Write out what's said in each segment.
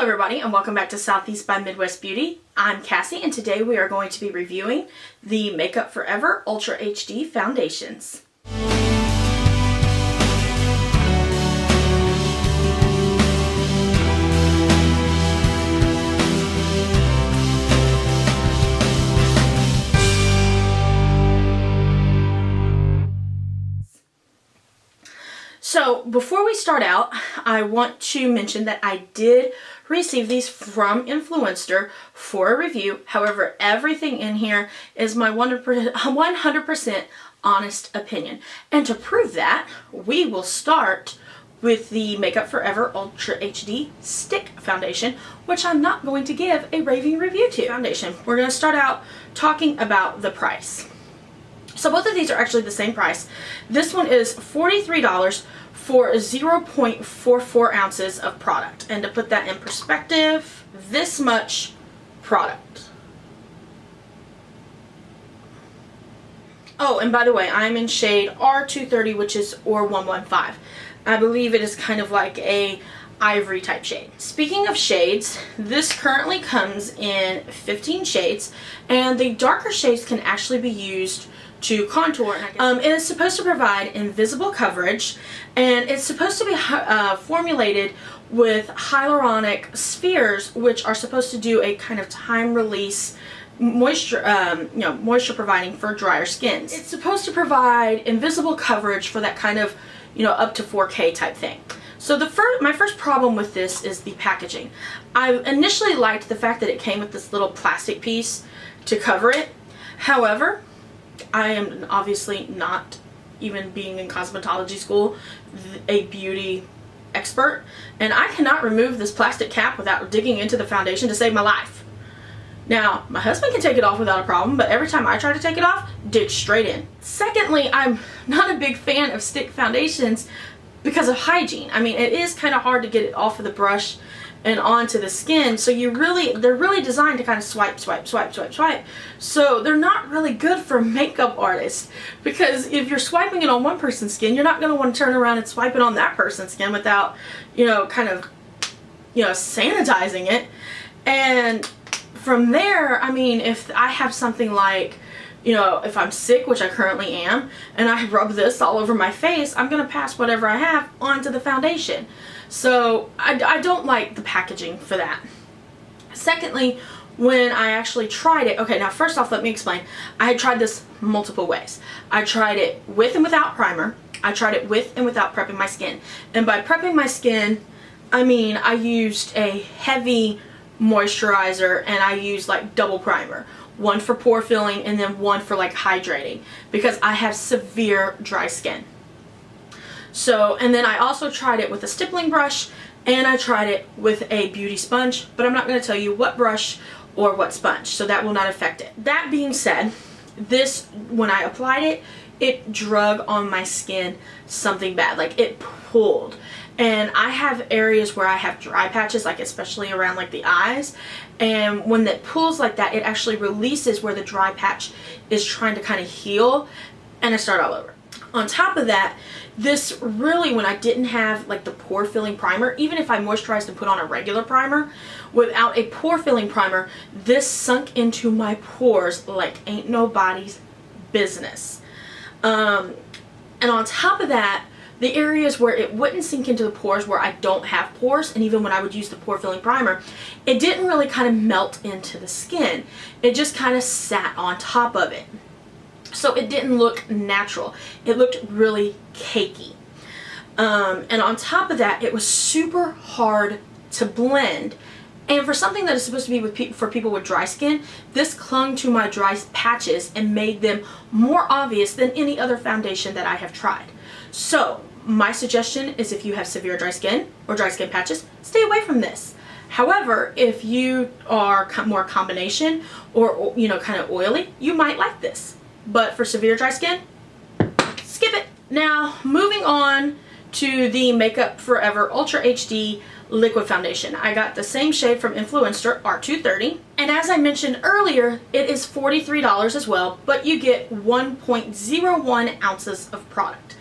everybody, and welcome back to Southeast by Midwest Beauty. I'm Cassie, and today we are going to be reviewing the Makeup Forever Ultra HD Foundations. So before we start out, I want to mention that I did receive these from Influencer for a review. However, everything in here is my 100% honest opinion. And to prove that, we will start with the Makeup Forever Ultra HD Stick Foundation, which I'm not going to give a raving review to. Foundation. We're going to start out talking about the price. So both of these are actually the same price. This one is $43 for 0.44 ounces of product. And to put that in perspective, this much product. Oh, and by the way, I'm in shade R230, which is or 115. I believe it is kind of like a ivory type shade. Speaking of shades, this currently comes in 15 shades, and the darker shades can actually be used to contour. It is supposed to provide invisible coverage, and it's supposed to be formulated with hyaluronic spheres, which are supposed to do a kind of time release moisture, moisture providing for drier skins. It's supposed to provide invisible coverage for that kind of, up to 4K type thing. So my first problem with this is the packaging. I initially liked the fact that it came with this little plastic piece to cover it. However, I am obviously not, even being in cosmetology school, a beauty expert, and I cannot remove this plastic cap without digging into the foundation to save my life. Now, my husband can take it off without a problem, but every time I try to take it off, dig straight in. Secondly, I'm not a big fan of stick foundations because of hygiene. I mean, it is kind of hard to get it off of the brush and onto the skin, so they're really designed to kind of swipe, swipe, swipe, swipe, swipe. So they're not really good for makeup artists, because if you're swiping it on one person's skin, you're not going to want to turn around and swipe it on that person's skin without, sanitizing it. And from there, I mean, if I have something like, if I'm sick, which I currently am, and I rub this all over my face, I'm going to pass whatever I have onto the foundation. So I don't like the packaging for that. Secondly, when I actually tried it, okay, now first off, let me explain. I had tried this multiple ways. I tried it with and without primer. I tried it with and without prepping my skin. And by prepping my skin, I mean I used a heavy moisturizer, and I used like double primer. One for pore filling and then one for like hydrating, because I have severe dry skin. So, and then I also tried it with a stippling brush, and I tried it with a beauty sponge, but I'm not going to tell you what brush or what sponge, so that will not affect it. That being said, this, when I applied it, it drug on my skin something bad, like it pulled. And I have areas where I have dry patches, like especially around like the eyes, and when it pulls like that, it actually releases where the dry patch is trying to kind of heal, and I start all over. On top of that, this really, when I didn't have like the pore filling primer, even if I moisturized and put on a regular primer, without a pore filling primer, this sunk into my pores like ain't nobody's business. And on top of that, the areas where it wouldn't sink into the pores, where I don't have pores, and even when I would use the pore filling primer, it didn't really kind of melt into the skin. It just kind of sat on top of it. So it didn't look natural. It looked really cakey. And on top of that, it was super hard to blend. And for something that is supposed to be for people with dry skin, this clung to my dry patches and made them more obvious than any other foundation that I have tried. So my suggestion is, if you have severe dry skin or dry skin patches, stay away from this. However, if you are more combination or, kind of oily, you might like this. But for severe dry skin, skip it. Now, moving on to the Makeup Forever Ultra HD Liquid Foundation. I got the same shade from Influencer, R230. And as I mentioned earlier, it is $43 as well, but you get 1.01 ounces of product.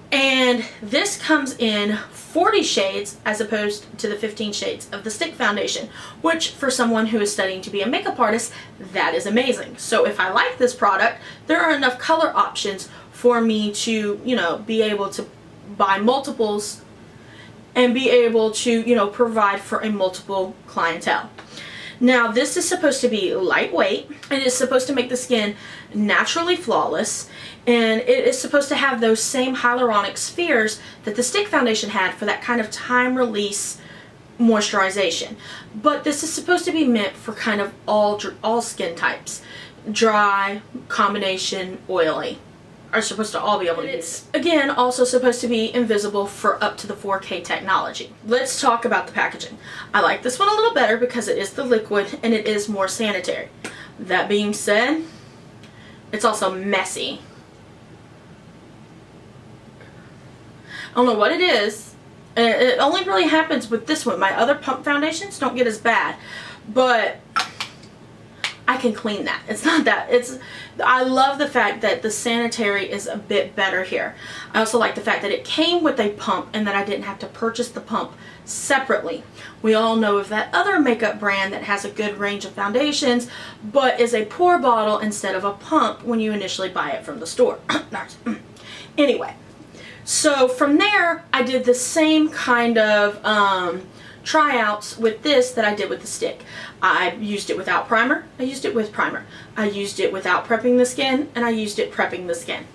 And this comes in 40 shades as opposed to the 15 shades of the stick foundation, which for someone who is studying to be a makeup artist, that is amazing. So if I like this product, there are enough color options for me to, you know, be able to buy multiples and be able to, you know, provide for a multiple clientele. Now, this is supposed to be lightweight. It is supposed to make the skin naturally flawless, and it is supposed to have those same hyaluronic spheres that the stick foundation had for that kind of time release moisturization. But this is supposed to be meant for kind of all skin types. Dry, combination, oily are supposed to all be able to use it. Again, also supposed to be invisible for up to the 4K technology. Let's talk about the packaging. I like this one a little better because it is the liquid and it is more sanitary. That being said, it's also messy. I don't know what it is. It only really happens with this one. My other pump foundations don't get as bad, but I can clean that. It's not that. I love the fact that the sanitary is a bit better here. I also like the fact that it came with a pump and that I didn't have to purchase the pump separately. We all know of that other makeup brand that has a good range of foundations, but is a pour bottle instead of a pump when you initially buy it from the store. Anyway, so from there, I did the same kind of tryouts with this that I did with the stick. I used it without primer, I used it with primer. I used it without prepping the skin, and I used it prepping the skin.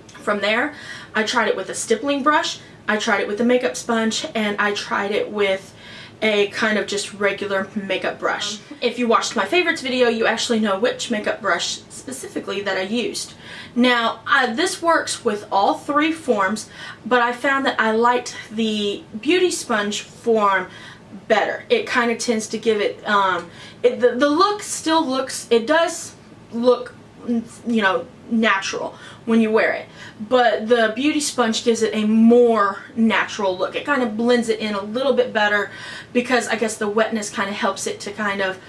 From there, I tried it with a stippling brush, I tried it with a makeup sponge, and I tried it with a kind of just regular makeup brush. If you watched my favorites video, you actually know which makeup brush specifically that I used. Now, this works with all three forms, but I found that I liked the beauty sponge form better. It kind of tends to give it, the look still looks, it does look, you know, natural when you wear it, but the beauty sponge gives it a more natural look. It kind of blends it in a little bit better because I guess the wetness kind of helps it to kind of,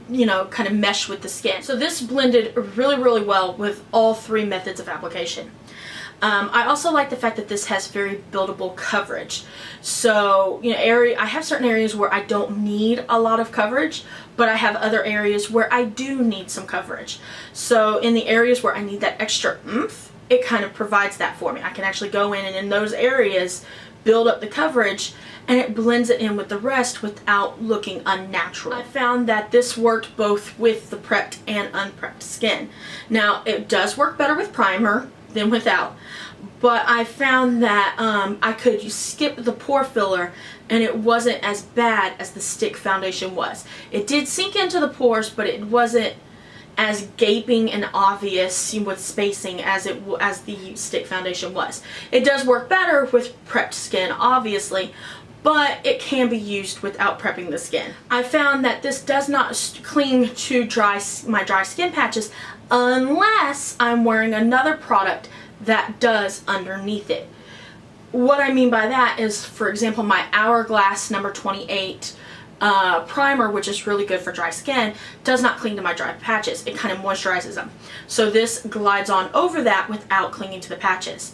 you know, kind of mesh with the skin. So this blended really, really well with all three methods of application. I also like the fact that this has very buildable coverage. So, you know, I have certain areas where I don't need a lot of coverage, but I have other areas where I do need some coverage. So in the areas where I need that extra oomph, it kind of provides that for me. I can actually go in and in those areas build up the coverage, and it blends it in with the rest without looking unnatural. I found that this worked both with the prepped and unprepped skin. Now, it does work better with primer than without, but I found that I could skip the pore filler and it wasn't as bad as the stick foundation was. It did sink into the pores, but it wasn't as gaping and obvious with spacing as the stick foundation was. It does work better with prepped skin, obviously, but it can be used without prepping the skin. I found that this does not cling to my dry skin patches unless I'm wearing another product that does underneath it. What I mean by that is, for example, my Hourglass number 28 primer, which is really good for dry skin, does not cling to my dry patches. It kind of moisturizes them. So this glides on over that without clinging to the patches.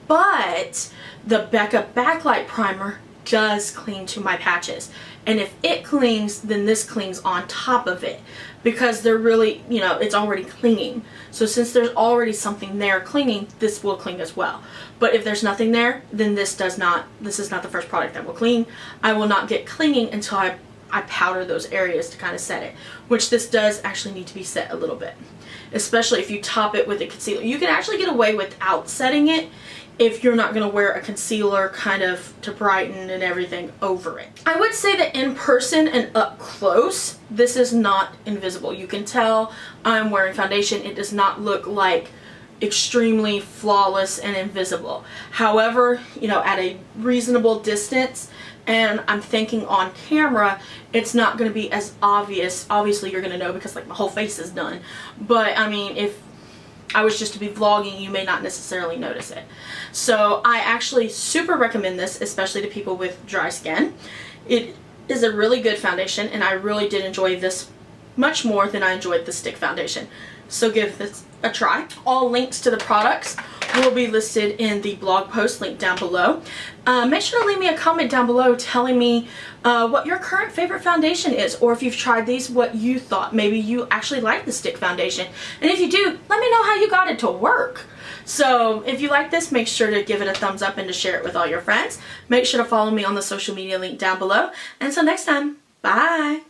But the Becca Backlight Primer does cling to my patches. And if it clings, then this clings on top of it because they're really, you know, it's already clinging. So since there's already something there clinging, this will cling as well. But if there's nothing there, then this is not the first product that will cling. I will not get clinging until I powder those areas to kind of set it, which this does actually need to be set a little bit, especially if you top it with a concealer. You can actually get away without setting it if you're not going to wear a concealer kind of to brighten and everything over it. I would say that in person and up close, this is not invisible. You can tell I'm wearing foundation. It does not look like extremely flawless and invisible. However, you know, at a reasonable distance, and I'm thinking on camera, it's not going to be as obvious. Obviously, you're going to know because like my whole face is done. But I mean, if I was just to be vlogging, you may not necessarily notice it. So I actually super recommend this, especially to people with dry skin. It is a really good foundation, and I really did enjoy this much more than I enjoyed the stick foundation. So give this a try. All links to the products will be listed in the blog post link down below. Make sure to leave me a comment down below telling me what your current favorite foundation is, or if you've tried these, what you thought. Maybe you actually like the stick foundation. And if you do, let me know how you got it to work. So if you like this, make sure to give it a thumbs up and to share it with all your friends. Make sure to follow me on the social media link down below. And until next time, bye!